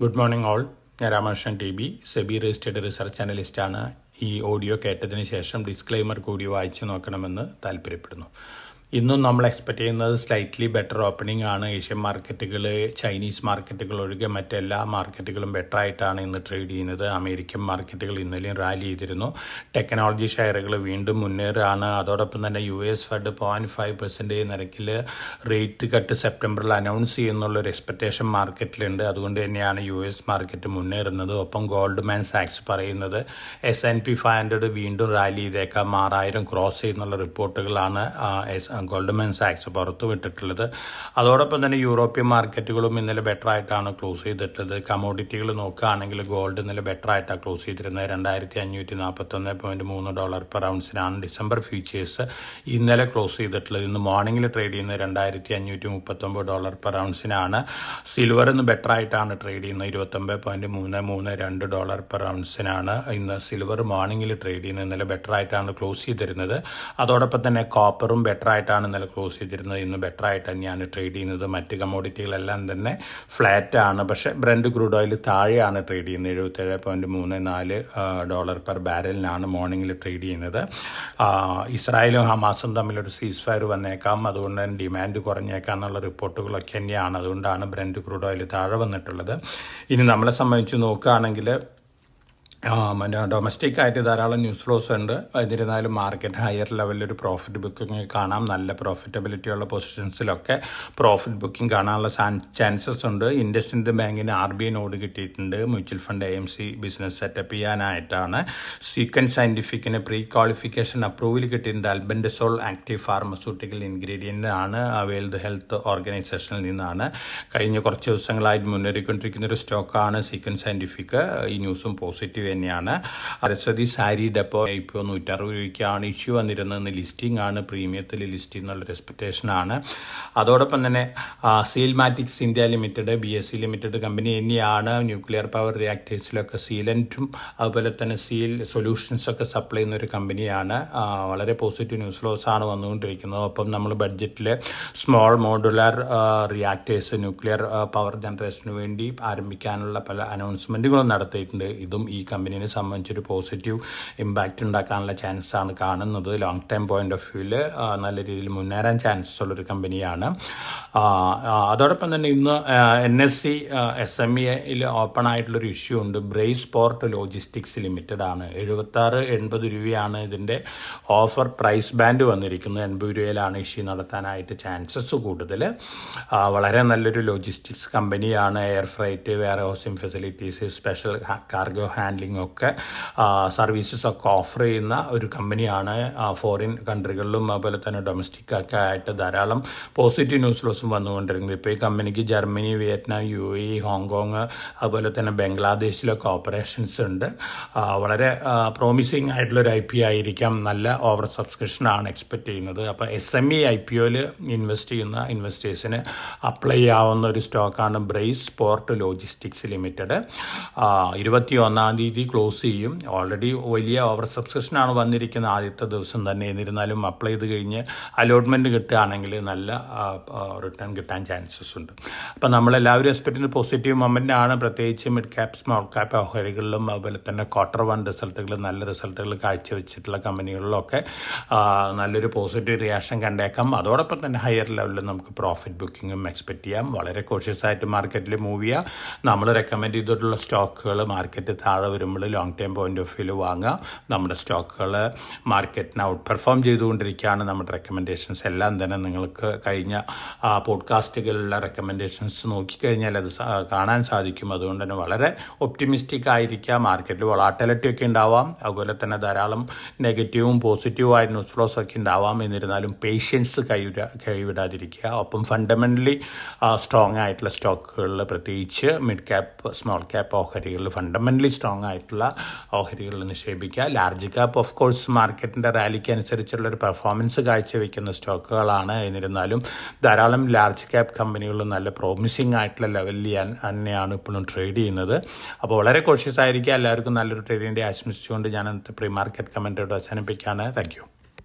Good morning all. ഞാൻ Ramakrishnan T B, SEBI registered research അനലിസ്റ്റാണ്. ഈ ഓഡിയോ കേട്ടതിന് ശേഷം ഡിസ്ക്ലെയിമർ കൂടി വായിച്ചു നോക്കണമെന്ന് താല്പര്യപ്പെടുന്നു. ഇന്നും നമ്മൾ എക്സ്പെക്ട് ചെയ്യുന്നത് സ്ലൈറ്റ്ലി ബെറ്റർ ഓപ്പണിംഗ് ആണ്. ഏഷ്യൻ മാർക്കറ്റുകൾ, ചൈനീസ് മാർക്കറ്റുകൾ ഒഴികെ മറ്റെല്ലാ മാർക്കറ്റുകളും ബെറ്റർ ആയിട്ടാണ് ഇന്ന് ട്രേഡ് ചെയ്യുന്നത്. അമേരിക്കൻ മാർക്കറ്റുകൾ ഇന്നലെയും റാലി ചെയ്തിരുന്നു. ടെക്നോളജി ഷെയറുകൾ വീണ്ടും മുന്നേറുകയാണ്. അതോടൊപ്പം തന്നെ US ഫെഡ് 0.5% നിരക്കിൽ റേറ്റ് കട്ട് സെപ്റ്റംബറിൽ അനൗൺസ് ചെയ്യുന്നുള്ളൊരു എക്സ്പെക്റ്റേഷൻ മാർക്കറ്റിലുണ്ട്. അതുകൊണ്ട് തന്നെയാണ് US മാർക്കറ്റ് മുന്നേറുന്നത്. ഒപ്പം ഗോൾഡ്മാൻ സാക്സ് പറയുന്നത് S&P 500 വീണ്ടും റാലി ചെയ്തേക്കാം, 6000 ക്രോസ് ചെയ്യുന്നുള്ള റിപ്പോർട്ടുകളാണ് ഗോൾഡ്മാൻ സാക്സ് പുറത്തു വിട്ടിട്ടുള്ളത്. അതോടൊപ്പം തന്നെ യൂറോപ്യൻ മാർക്കറ്റുകളും ഇന്നലെ ബെറ്റർ ആയിട്ടാണ് ക്ലോസ് ചെയ്തിട്ടുള്ളത്. കമോഡിറ്റികൾ നോക്കുകയാണെങ്കിൽ ഗോൾഡ് ഇന്നലെ ബെറ്റർ ആയിട്ടാണ് ക്ലോസ് ചെയ്തിരുന്നത്. $2541.3 പെർ ഔൺസിനാണ് ഡിസംബർ ഫ്യൂച്ചേഴ്സ് ഇന്നലെ ക്ലോസ് ചെയ്തിട്ടുള്ളത്. ഇന്ന് മോർണിംഗിൽ ട്രേഡ് ചെയ്യുന്നത് $2539 പെർ ഔൺസിനാണ്. സിൽവർ ഇന്ന് ബെറ്റർ ആയിട്ടാണ് ട്രേഡ് ചെയ്യുന്നത്. $29.332 പെർ ഔൺസിനാണ് ഇന്ന് സിൽവർ മോർണിംഗിൽ ട്രേഡ് ചെയ്യുന്നത്. ഇന്നലെ ബെറ്റർ ആയിട്ടാണ് ക്ലോസ് ചെയ്തിരുന്നത്. അതോടൊപ്പം തന്നെ കോപ്പറും ബെറ്റർ ആയിട്ടാണ് ഇന്നലെ ക്ലോസ് ചെയ്തിരുന്നത്. ഇന്ന് ബെറ്റർ ആയിട്ട് തന്നെയാണ് ട്രേഡ് ചെയ്യുന്നത്. മറ്റ് കമോഡിറ്റികളെല്ലാം തന്നെ ഫ്ലാറ്റ് ആണ്. പക്ഷേ ബ്രന്റ് ക്രൂഡ് ഓയിൽ താഴെയാണ് ട്രേഡ് ചെയ്യുന്നത്. $77.34 പെർ ബാരലിനാണ് മോർണിംഗിൽ ട്രേഡ് ചെയ്യുന്നത്. ഇസ്രായേലും ഹമാസും തമ്മിലൊരു സീസ് ഫയർ വന്നേക്കാം, അതുകൊണ്ട് തന്നെ ഡിമാൻഡ് കുറഞ്ഞേക്കാം എന്നുള്ള റിപ്പോർട്ടുകളൊക്കെ തന്നെയാണ്. അതുകൊണ്ടാണ് ബ്രന്റ് ക്രൂഡ് ഓയിൽ താഴെ വന്നിട്ടുള്ളത്. ഇനി നമ്മളെ സംബന്ധിച്ച് നോക്കുകയാണെങ്കിൽ ഡൊമസ്റ്റിക് ആയിട്ട് ധാരാളം ന്യൂസ് ഫ്ലോസ് ഉണ്ട്. എന്നിരുന്നാലും മാർക്കറ്റ് ഹയർ ലെവലിലൊരു പ്രോഫിറ്റ് ബുക്കിംഗ് കാണാം. നല്ല പ്രോഫിറ്റബിലിറ്റി ഉള്ള പൊസിഷൻസിലൊക്കെ പ്രോഫിറ്റ് ബുക്കിംഗ് കാണാനുള്ള ചാൻസസ് ഉണ്ട്. ഇൻഡസ്ഇൻഡ് ബാങ്കിന് RBI നോഡ് കിട്ടിയിട്ടുണ്ട്. Mutual fund AMC business setup ചെയ്യാനായിട്ടാണ്. സീക്വൻ സയൻറ്റിഫിക്കിന് പ്രീ ക്വാളിഫിക്കേഷൻ അപ്രൂവൽ കിട്ടിയിട്ടുണ്ട്. ആൽബൻഡസോൾ ആക്റ്റീവ് ഫാർമസ്യൂട്ടിക്കൽ ഇൻഗ്രീഡിയൻ്റ് ആണ്. വേൾഡ് ഹെൽത്ത് ഓർഗനൈസേഷനിൽ നിന്നാണ്. കഴിഞ്ഞ കുറച്ച് ദിവസങ്ങളായി മുന്നേറിക്കൊണ്ടിരിക്കുന്ന ഒരു സ്റ്റോക്കാണ് സീക്വൻ സയൻറ്റിഫിക്. ഈ ന്യൂസും പോസിറ്റീവ് തന്നെയാണ്. സരസ്വതി സാരി ഡെപ്പോ IPO 160 രൂപയ്ക്കാണ് ഇഷ്യൂ വന്നിരുന്നത്. ലിസ്റ്റിംഗ് ആണ്, പ്രീമിയത്തിൽ ലിസ്റ്റ് ചെയ്യുന്നുള്ളൊരു എക്സ്പെക്റ്റേഷനാണ്. അതോടൊപ്പം തന്നെ Sealmatics India limited, BSE limited company തന്നെയാണ്. ന്യൂക്ലിയർ പവർ റിയാക്ടേഴ്സിലൊക്കെ സീലൻറ്റും അതുപോലെ തന്നെ സീൽ സൊല്യൂഷൻസൊക്കെ സപ്ലൈ ചെയ്യുന്ന ഒരു കമ്പനിയാണ്. വളരെ പോസിറ്റീവ് ന്യൂസ് ഫ്ലോസ് ആണ് വന്നുകൊണ്ടിരിക്കുന്നത്. ഒപ്പം നമ്മൾ ബഡ്ജറ്റിൽ small modular reactors nuclear power ജനറേഷന് വേണ്ടി ആരംഭിക്കാനുള്ള പല അനൗൺസ്മെൻറ്റുകളും നടത്തിയിട്ടുണ്ട്. ഇതും ഈ കമ്പനിയെ സംബന്ധിച്ചൊരു പോസിറ്റീവ് ഇമ്പാക്റ്റ് ഉണ്ടാക്കാനുള്ള ചാൻസാണ് കാണുന്നത്. ലോങ് ടൈം പോയിന്റ് ഓഫ് വ്യൂവിൽ നല്ല രീതിയിൽ മുന്നേറാൻ ചാൻസസ് ഉള്ളൊരു കമ്പനിയാണ്. അതോടൊപ്പം തന്നെ ഇന്ന് NSE SMEയിൽ ഓപ്പൺ ആയിട്ടുള്ളൊരു ഇഷ്യൂ ഉണ്ട്. ബ്രേസ് പോർട്ട് ലോജിസ്റ്റിക്സ് ലിമിറ്റഡ് ആണ്. 76-80 രൂപയാണ് ഇതിൻ്റെ ഓഫർ പ്രൈസ് ബാൻഡ് വന്നിരിക്കുന്നത്. 80 രൂപയിലാണ് ഇഷ്യൂ നടത്താനായിട്ട് ചാൻസസ് കൂടുതൽ. വളരെ നല്ലൊരു ലോജിസ്റ്റിക്സ് കമ്പനിയാണ്. Air freight, warehousing facilities, special cargo handling ഒക്കെ സർവീസസ് ഒക്കെ ഓഫർ ചെയ്യുന്ന ഒരു കമ്പനിയാണ്. ഫോറിൻ കൺട്രികളിലും അതുപോലെ തന്നെ ഡൊമസ്റ്റിക് ഒക്കെ ആയിട്ട് ധാരാളം പോസിറ്റീവ് ന്യൂസ് ഫ്ലോസും വന്നുകൊണ്ടിരിക്കുന്നത്. ഇപ്പോൾ ഈ കമ്പനിക്ക് ജർമ്മനി, വിയറ്റ്നാം, UAE, ഹോങ്കോങ് അതുപോലെ തന്നെ ബംഗ്ലാദേശിലൊക്കെ ഓപ്പറേഷൻസ് ഉണ്ട്. വളരെ പ്രോമിസിങ് ആയിട്ടുള്ളൊരു IPO ആയിരിക്കാം. നല്ല ഓവർ സബ്സ്ക്രിപ്ഷനാണ് എക്സ്പെക്റ്റ് ചെയ്യുന്നത്. അപ്പോൾ SME IPOയിൽ ഇൻവെസ്റ്റ് ചെയ്യുന്ന ഇൻവെസ്റ്റേഴ്സിന് അപ്ലൈ ചെയ്യാവുന്ന ഒരു സ്റ്റോക്കാണ് ബ്രേസ് പോർട്ട് ലോജിസ്റ്റിക്സ് ലിമിറ്റഡ്. 21-ാം തീയതി ക്ലോസ് ചെയ്യും. ഓൾറെഡി വലിയ ഓവർ സബ്സ്ക്രിപ്ഷനാണ് വന്നിരിക്കുന്നത് ആദ്യത്തെ ദിവസം തന്നെ. എന്നിരുന്നാലും അപ്ലൈ ചെയ്ത് കഴിഞ്ഞ് അലോട്ട്മെൻറ്റ് കിട്ടുകയാണെങ്കിൽ നല്ല റിട്ടേൺ കിട്ടാൻ ചാൻസസ് ഉണ്ട്. അപ്പോൾ നമ്മളെല്ലാവരും എക്സ്പെക്ട് ചെയ്യുന്ന പോസിറ്റീവ് മൊമെൻ്റ് ആണ്. പ്രത്യേകിച്ച് മിഡ് ക്യാപ്, സ്മോൾ ക്യാപ് ഓഹരികളിലും അതുപോലെ തന്നെ Q1 റിസൾട്ടുകൾ, നല്ല റിസൾട്ടുകൾ കാഴ്ചവെച്ചിട്ടുള്ള കമ്പനികളിലൊക്കെ നല്ലൊരു പോസിറ്റീവ് റിയാക്ഷൻ കണ്ടേക്കാം. അതോടൊപ്പം തന്നെ ഹയർ ലെവലിൽ നമുക്ക് പ്രോഫിറ്റ് ബുക്കിങ്ങും എക്സ്പെക്ട് ചെയ്യാം. വളരെ കോഷ്യസ് ആയിട്ട് മാർക്കറ്റിൽ മൂവ് ചെയ്യുക. നമ്മൾ റെക്കമെൻഡ് ചെയ്തിട്ടുള്ള സ്റ്റോക്കുകൾ മാർക്കറ്റ് താഴെ വരുമ്പോൾ ലോങ് ടൈം പോയിന്റ് ഓഫ് വ്യൂവിൽ വാങ്ങുക. നമ്മുടെ സ്റ്റോക്കുകൾ മാർക്കറ്റിനെ ഔട്ട് പെർഫോം ചെയ്തുകൊണ്ടിരിക്കുകയാണ്. നമ്മുടെ റെക്കമെൻഡേഷൻസ് എല്ലാം തന്നെ നിങ്ങൾക്ക് കഴിഞ്ഞ പോഡ്കാസ്റ്റുകളിലെ റെക്കമെൻഡേഷൻസ് നോക്കിക്കഴിഞ്ഞാൽ അത് കാണാൻ സാധിക്കും. അതുകൊണ്ട് തന്നെ വളരെ ഒപ്റ്റിമിസ്റ്റിക് ആയിരിക്കുക. മാർക്കറ്റിൽ വൊളാറ്റിലിറ്റി ഒക്കെ ഉണ്ടാവാം, അതുപോലെ തന്നെ ധാരാളം നെഗറ്റീവും പോസിറ്റീവുമായ ന്യൂസ് ഫ്ലോസ് ഒക്കെ ഉണ്ടാവാം. എന്നിരുന്നാലും പേഷ്യൻസ് കൈവിടാതിരിക്കുക. ഒപ്പം ഫണ്ടമെൻ്റലി സ്ട്രോങ് ആയിട്ടുള്ള സ്റ്റോക്കുകളിൽ, പ്രത്യേകിച്ച് മിഡ് ക്യാപ്പ്, സ്മോൾ ക്യാപ്പ് ഓഹരികളിൽ ഫണ്ടമെൻ്റലി സ്ട്രോങ് ആയിട്ടുള്ള ഓഹരികളിൽ നിക്ഷേപിക്കുക. ലാർജ് ക്യാപ്പ് ഓഫ് കോഴ്സ് മാർക്കറ്റിൻ്റെ റാലിക്ക് അനുസരിച്ചുള്ളൊരു പെർഫോമൻസ് കാഴ്ചവെക്കുന്ന സ്റ്റോക്കുകളാണ്. എന്നിരുന്നാലും ധാരാളം ലാർജ് ക്യാപ്പ് കമ്പനികളും നല്ല പ്രോമിസിങ് ആയിട്ടുള്ള ലെവലിൽ തന്നെയാണ് ഇപ്പോഴും ട്രേഡ് ചെയ്യുന്നത്. അപ്പോൾ വളരെ കോഷ്യസ് ആയിരിക്കുക. എല്ലാവർക്കും നല്ലൊരു ട്രേഡിൻ്റെ ആശംസിച്ചുകൊണ്ട് ഞാൻ പ്രീ മാർക്കറ്റ് കമൻറ്റോട് അവസാനിപ്പിക്കുകയാണ്. Thank you.